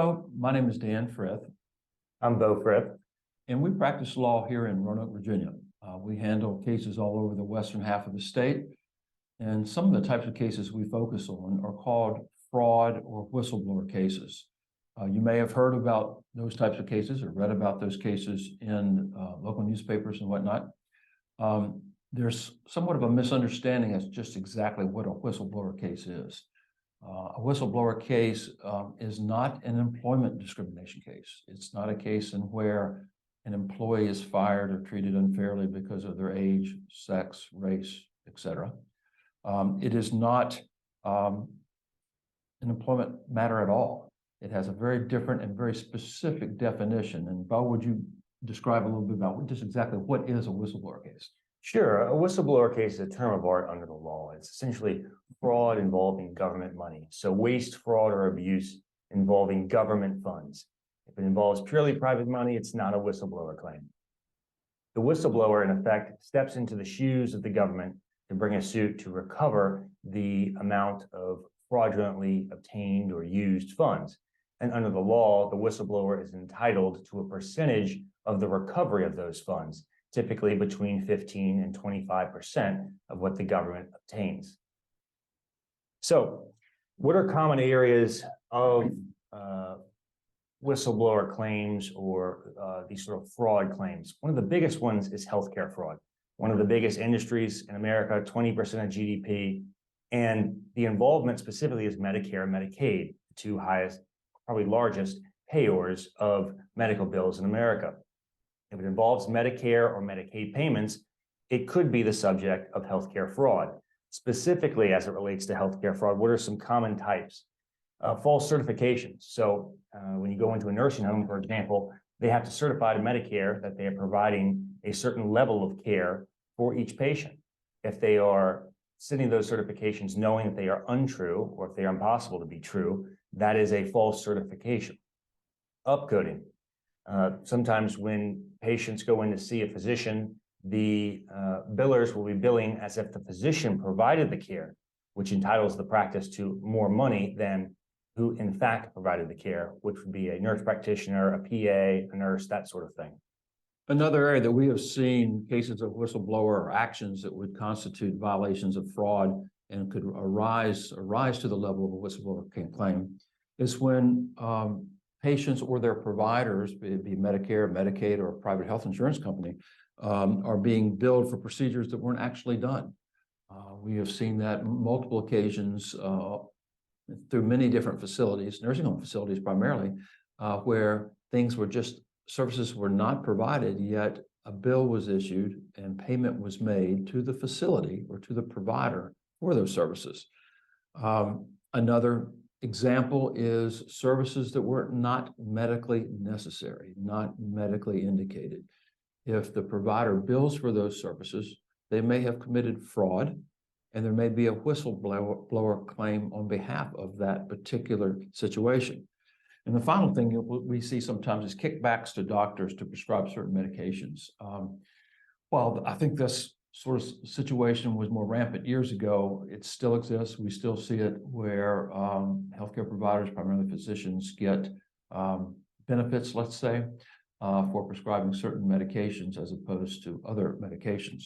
Hello, my name is Dan Frith, I'm Bo Frith. and we practice law here in Roanoke, Virginia. We handle cases all over the western half of the state, and some of the types of cases we focus on are called fraud or whistleblower cases. You may have heard about those types of cases or read about those cases in local newspapers and whatnot. There's somewhat of a misunderstanding as just exactly what a whistleblower case is. A whistleblower case is not an employment discrimination case. It's not a case in where an employee is fired or treated unfairly because of their age, sex, race, etc. It is not an employment matter at all. It has a very different and very specific definition. And Bo, would you describe a little bit about just exactly what is a whistleblower case? Sure, a whistleblower case is a term of art under the law. It's essentially fraud involving government money. So waste, fraud, or abuse involving government funds. If it involves purely private money, it's not a whistleblower claim. The whistleblower, in effect, steps into the shoes of the government to bring a suit to recover the amount of fraudulently obtained or used funds. And under the law, the whistleblower is entitled to a percentage of the recovery of those funds, typically between 15 and 25% of what the government obtains. So what are common areas of whistleblower claims or these sort of fraud claims? One of the biggest ones is healthcare fraud. One of the biggest industries in America, 20% of GDP, and the involvement specifically is Medicare and Medicaid, the two highest, probably largest payors of medical bills in America. If it involves Medicare or Medicaid payments, it could be the subject of healthcare fraud. Specifically, as it relates to healthcare fraud, what are some common types? False certifications. So when you go into a nursing home, for example, they have to certify to Medicare that they are providing a certain level of care for each patient. If they are sending those certifications knowing that they are untrue, or if they are impossible to be true, that is a false certification. Upcoding. Sometimes when patients go in to see a physician, the billers will be billing as if the physician provided the care, which entitles the practice to more money than who in fact provided the care, which would be a nurse practitioner, a PA, a nurse, that sort of thing. Another area that we have seen cases of whistleblower or actions that would constitute violations of fraud and could rise to the level of a whistleblower claim is when patients or their providers, be it Medicare, Medicaid, or a private health insurance company, are being billed for procedures that weren't actually done. We have seen that on multiple occasions through many different facilities, nursing home facilities primarily, where services were not provided, yet a bill was issued and payment was made to the facility or to the provider for those services. Another example is services that were not medically necessary, not medically indicated. If the provider bills for those services, they may have committed fraud, and there may be a whistleblower claim on behalf of that particular situation. And the final thing we see sometimes is kickbacks to doctors to prescribe certain medications. While I think this sort of situation was more rampant years ago, it still exists. We still see it where healthcare providers, primarily physicians, get benefits, let's say, for prescribing certain medications as opposed to other medications.